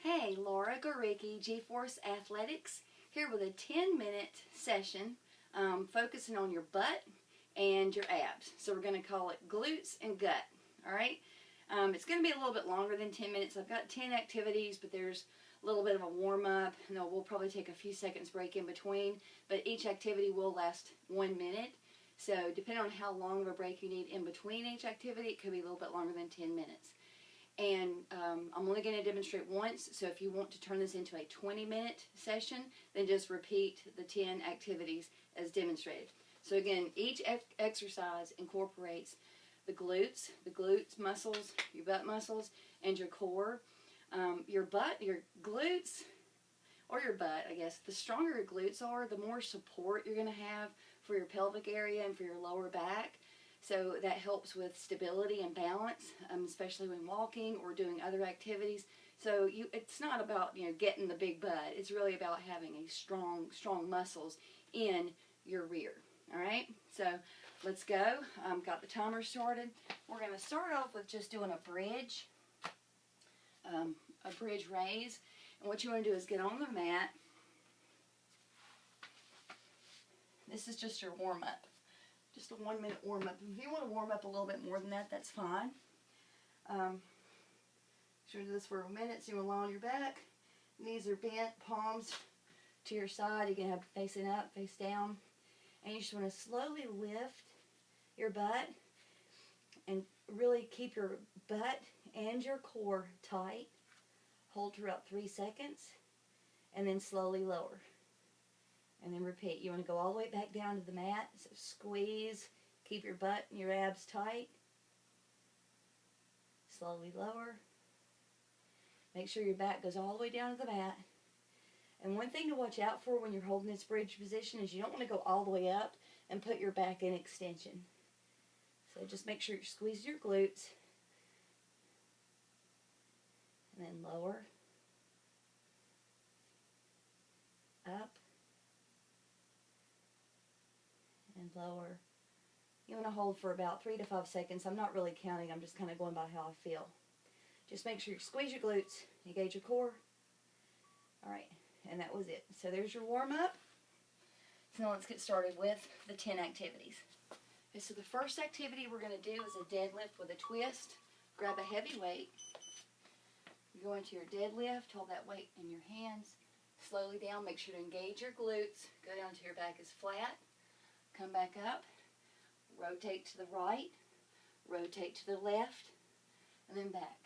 Hey, Laura Goricki, G-Force Athletics, here with a 10-minute session focusing on your butt and your abs. So we're going to call it glutes and gut, all right? It's going to be a little bit longer than 10 minutes. I've got 10 activities, but there's a little bit of a warm-up. We'll probably take a few seconds break in between, but each activity will last 1 minute. So depending on how long of a break you need in between each activity, it could be a little bit longer than 10 minutes. And I'm only going to demonstrate once, so if you want to turn this into a 20-minute session, then just repeat the 10 activities as demonstrated. So again, each exercise incorporates the glutes muscles, your butt muscles, and your core. Your glutes, or your butt, I guess, the stronger your glutes are, the more support you're going to have for your pelvic area and for your lower back. So that helps with stability and balance, especially when walking or doing other activities. So it's not about getting the big butt. It's really about having a strong muscles in your rear. All right. So let's go. Got the timer started. We're going to start off with just doing a bridge raise. And what you want to do is get on the mat. This is just your warm up. Just a 1 minute warm up. If you want to warm up a little bit more than that, that's fine. Sure, do this for a minute so you want to lie on your back. Knees are bent, palms to your side. You can have facing up, face down. And you just want to slowly lift your butt and really keep your butt and your core tight. Hold for about 3 seconds and then slowly lower. And then repeat. You want to go all the way back down to the mat. So squeeze. Keep your butt and your abs tight. Slowly lower. Make sure your back goes all the way down to the mat. And one thing to watch out for when you're holding this bridge position is you don't want to go all the way up and put your back in extension. So just make sure you squeeze your glutes. And then lower. Up. And lower. You want to hold for about 3 to 5 seconds. I'm not really counting. I'm just kind of going by how I feel. Just make sure you squeeze your glutes, engage your core. All right, and that was it. So there's your warm-up. So now let's get started with the 10 activities. Okay, so the first activity we're going to do is a deadlift with a twist. Grab a heavy weight. You go into your deadlift, hold that weight in your hands. Slowly down, make sure to engage your glutes. Go down until your back is flat. Come back up, rotate to the right, rotate to the left, and then back.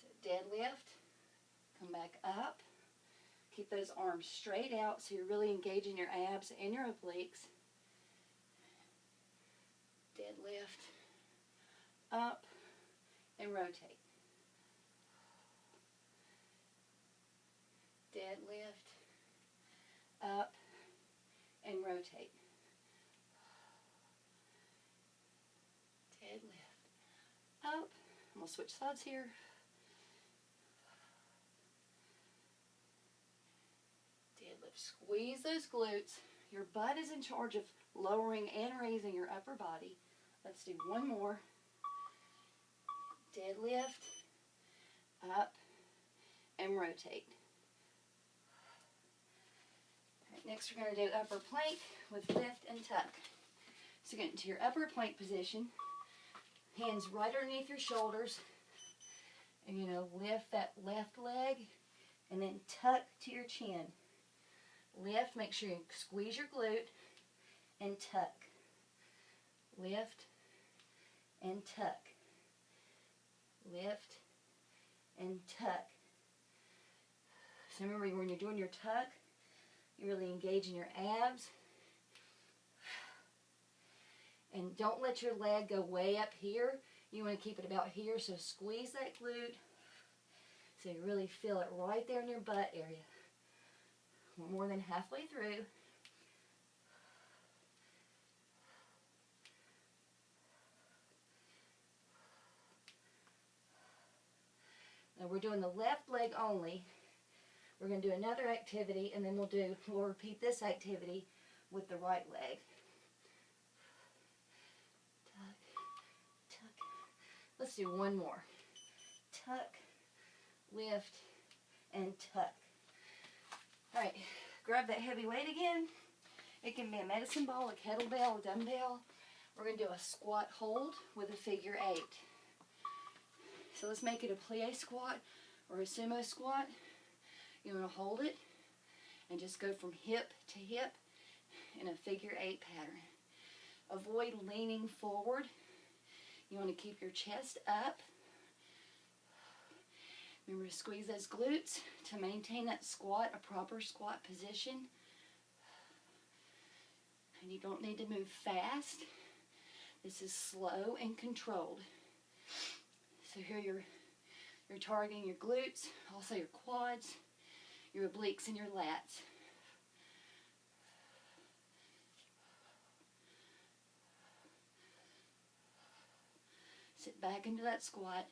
So deadlift, come back up. Keep those arms straight out so you're really engaging your abs and your obliques. Deadlift, up, and rotate. Deadlift, up, and rotate. Deadlift, up. I'm going to switch sides here. Deadlift, squeeze those glutes. Your butt is in charge of lowering and raising your upper body. Let's do one more. Deadlift, up, and rotate. Right, next we're going to do upper plank with lift and tuck. So get into your upper plank position. Hands right underneath your shoulders. And lift that left leg and then tuck to your chin. Lift, make sure you squeeze your glute and tuck. Lift and tuck. Lift and tuck. So remember, when you're doing your tuck, you're really engaging your abs. And don't let your leg go way up here. You want to keep it about here, so squeeze that glute so you really feel it right there in your butt area. We're more than halfway through. Now we're doing the left leg only. We're going to do another activity, and then we'll repeat this activity with the right leg. Tuck, tuck. Let's do one more. Tuck, lift, and tuck. All right, grab that heavy weight again. It can be a medicine ball, a kettlebell, a dumbbell. We're going to do a squat hold with a figure 8. So let's make it a plie squat or a sumo squat. You want to hold it and just go from hip to hip in a figure 8 pattern. Avoid leaning forward. You want to keep your chest up. Remember to squeeze those glutes to maintain that squat, a proper squat position. And you don't need to move fast. This is slow and controlled. So here you're targeting your glutes, also your quads, your obliques, and your lats. Sit back into that squat.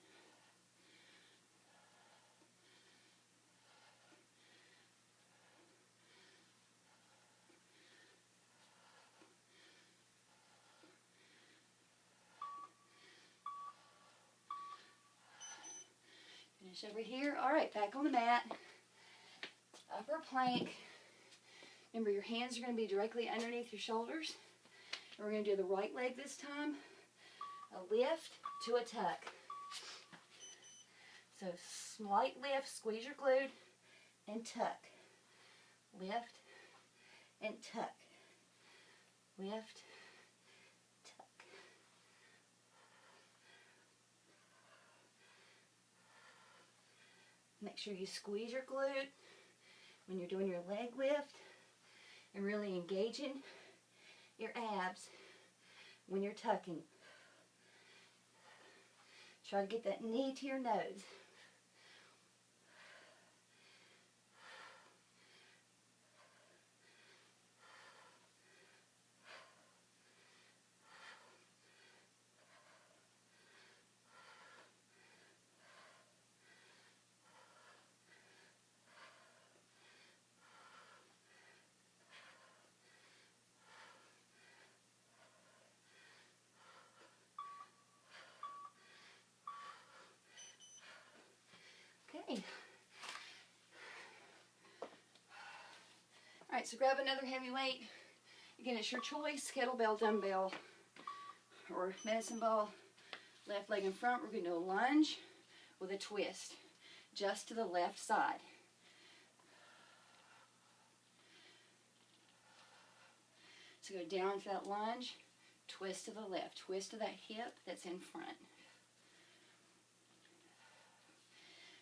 Finish over here. All right, back on the mat. Upper plank. Remember, your hands are going to be directly underneath your shoulders. And we're going to do the right leg this time. A lift to a tuck. So slight lift, squeeze your glute, and tuck. Lift and tuck. Lift, tuck. Make sure you squeeze your glute when you're doing your leg lift and really engaging your abs when you're tucking. Try to get that knee to your nose. Okay. All right, so grab another heavy weight. Again, it's your choice, kettlebell, dumbbell, or medicine ball. Left leg in front. We're going to do a lunge with a twist, just to the left side. So go down to that lunge, twist to the left, twist to that hip that's in front.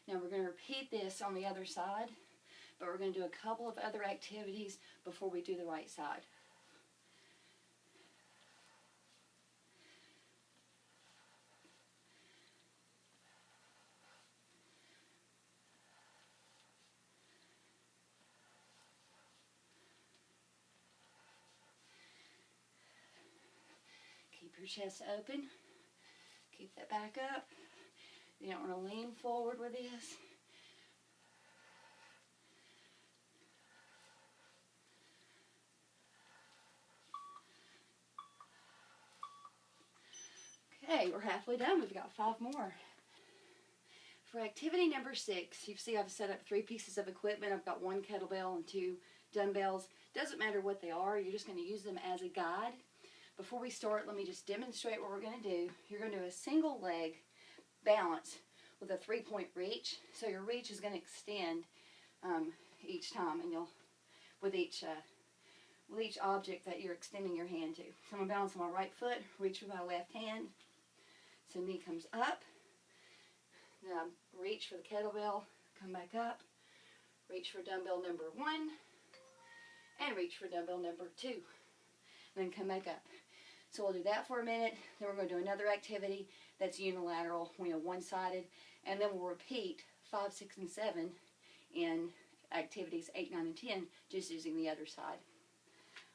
Now we're going to repeat this on the other side, but we're going to do a couple of other activities before we do the right side. Keep your chest open. Keep that back up. You don't want to lean forward with this. Okay, we're halfway done. We've got 5 more. For activity number 6, you see I've set up 3 pieces of equipment. I've got 1 kettlebell and 2 dumbbells. Doesn't matter what they are. You're just going to use them as a guide. Before we start, let me just demonstrate what we're going to do. You're going to do a single leg balance with a 3-point reach. So your reach is going to extend each time, and you'll with each object that you're extending your hand to. So I'm going to balance on my right foot, reach with my left hand. So knee comes up. Then I reach for the kettlebell, come back up, reach for dumbbell number 1, and reach for dumbbell number 2. And then come back up. So we'll do that for a minute. Then we're going to do another activity that's unilateral, one-sided, and then we'll repeat 5, 6, and 7 in activities 8, 9, and 10, just using the other side.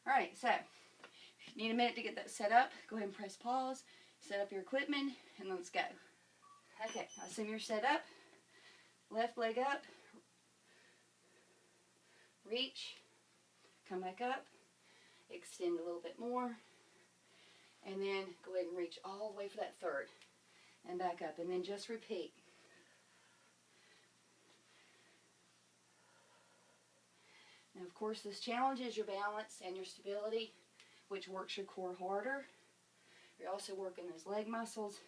All right, so if you need a minute to get that set up, go ahead and press pause, set up your equipment, and let's go. Okay, I assume you're set up. Left leg up, reach, come back up, extend a little bit more, and then go ahead and reach all the way for that third, and back up, and then just repeat. Of course, this challenges your balance and your stability, which works your core harder. You're also working those leg muscles,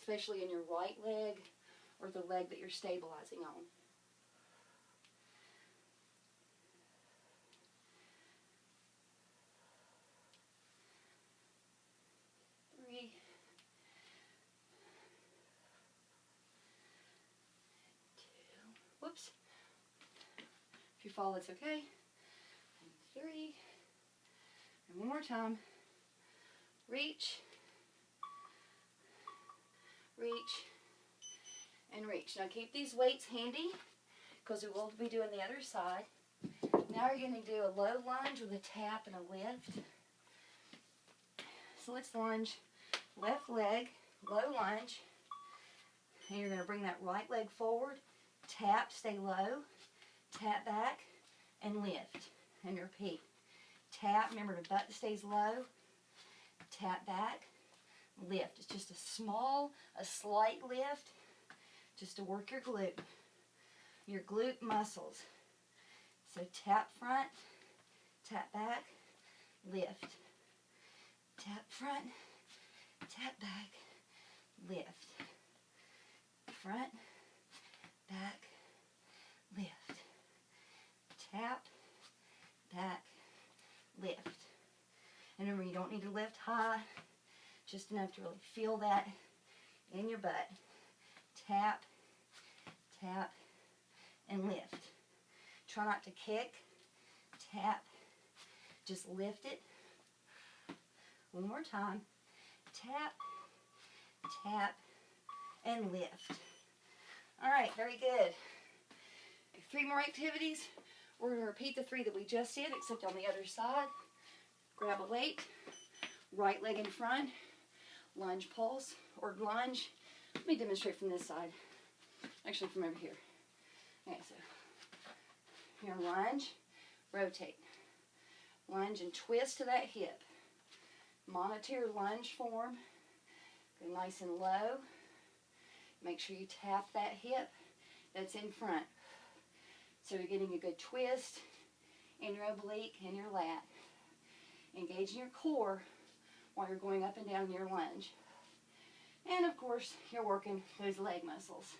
especially in your right leg or the leg that you're stabilizing on. Three. Two. Whoops. If you fall, it's okay. And three. And one more time. Reach. Reach. And reach. Now keep these weights handy because we will be doing the other side. Now you're going to do a low lunge with a tap and a lift. So let's lunge left leg, low lunge. And you're going to bring that right leg forward, tap, stay low, tap back, and lift. And repeat. Tap, remember the butt stays low, tap back, lift. It's just a slight lift, just to work your glute muscles. So tap front, tap back, lift. Tap front, tap back, lift. Front, back, lift. Tap, back, lift. And remember, you don't need to lift high, just enough to really feel that in your butt. Tap, tap, and lift. Try not to kick, tap, just lift it. One more time. Tap, tap, and lift. All right, very good. 3 more activities. We're going to repeat the 3 that we just did, except on the other side. Grab a weight, right leg in front, lunge pulse, or lunge. Let me demonstrate from this side. Actually, from over here. Okay, so here, lunge, rotate. Lunge and twist to that hip. Monitor your lunge form. Go nice and low. Make sure you tap that hip that's in front. So you're getting a good twist in your oblique and your lat. Engaging your core while you're going up and down your lunge. And of course, you're working those leg muscles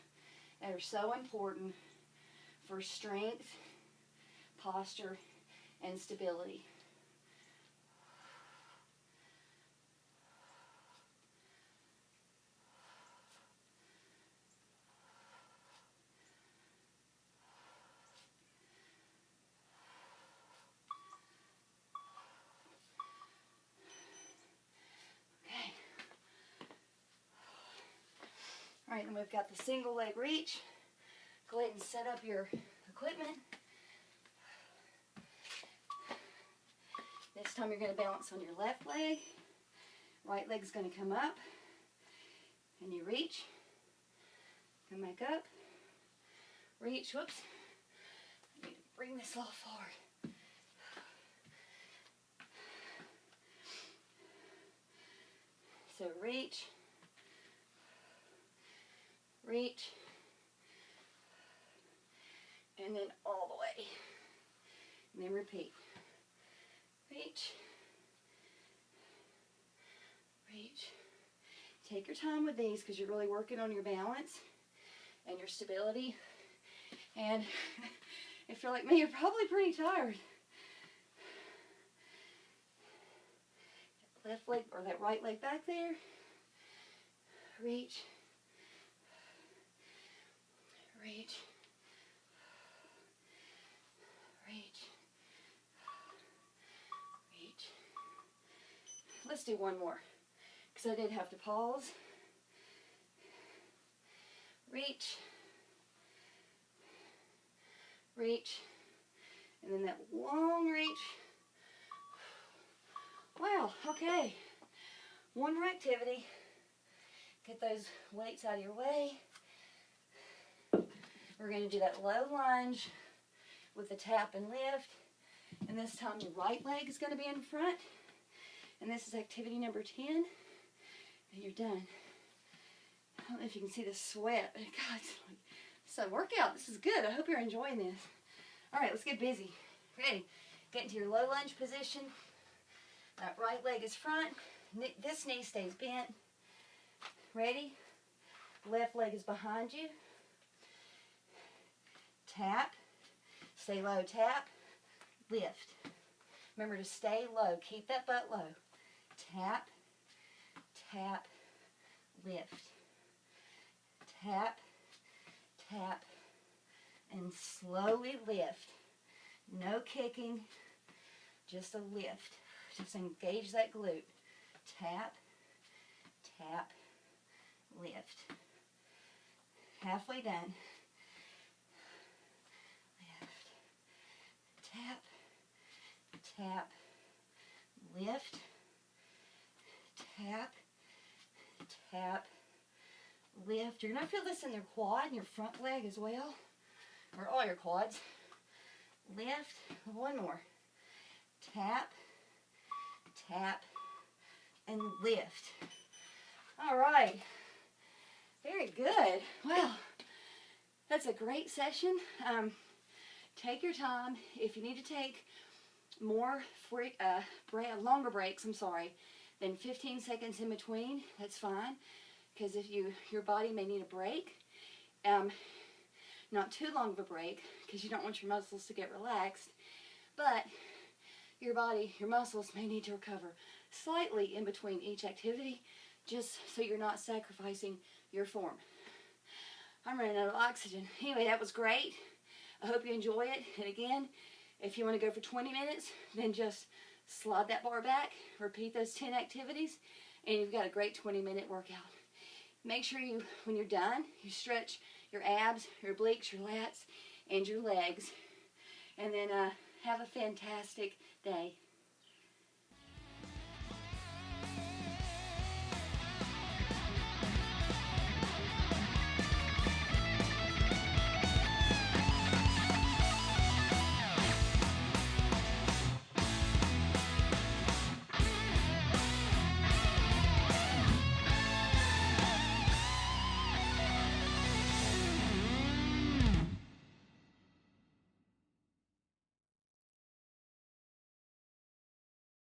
that are so important for strength, posture, and stability. All right, then we've got the single leg reach. Go ahead and set up your equipment. This time you're going to balance on your left leg. Right leg's going to come up. And you reach. Come back up. Reach. Whoops. I need to bring this a little forward. So reach. Reach, and then all the way, and then repeat. Reach, reach. Take your time with these because you're really working on your balance and your stability. And if you're like me, you're probably pretty tired. Left leg or that right leg back there. Reach. Reach, reach, reach. Let's do one more, because I did have to pause. Reach, reach, and then that long reach. Wow, okay. One more activity. Get those weights out of your way. We're going to do that low lunge with the tap and lift. And this time your right leg is going to be in front. And this is activity number 10. And you're done. I don't know if you can see the sweat. God, it's a workout. This is good. I hope you're enjoying this. All right, let's get busy. Ready? Get into your low lunge position. That right leg is front. This knee stays bent. Ready? Left leg is behind you. Tap. Stay low. Tap. Lift. Remember to stay low. Keep that butt low. Tap. Tap. Lift. Tap. Tap. And slowly lift. No kicking. Just a lift. Just engage that glute. Tap. Tap. Lift. Halfway done. Lift. Tap. Tap. Lift. Tap. Tap. Lift. You're going to feel this in your quad and your front leg as well. Or all your quads. Lift. One more. Tap. Tap. And lift. All right. Very good. Well, that's a great session. Take your time. If you need to take more longer breaks, than 15 seconds in between, that's fine. Because if your body may need a break, not too long of a break, because you don't want your muscles to get relaxed, but your muscles may need to recover slightly in between each activity, just so you're not sacrificing your form. I'm running out of oxygen. Anyway, that was great. I hope you enjoy it. And again, if you want to go for 20 minutes, then just slide that bar back, repeat those 10 activities, and you've got a great 20-minute workout. Make sure when you're done, you stretch your abs, your obliques, your lats, and your legs. And then have a fantastic day.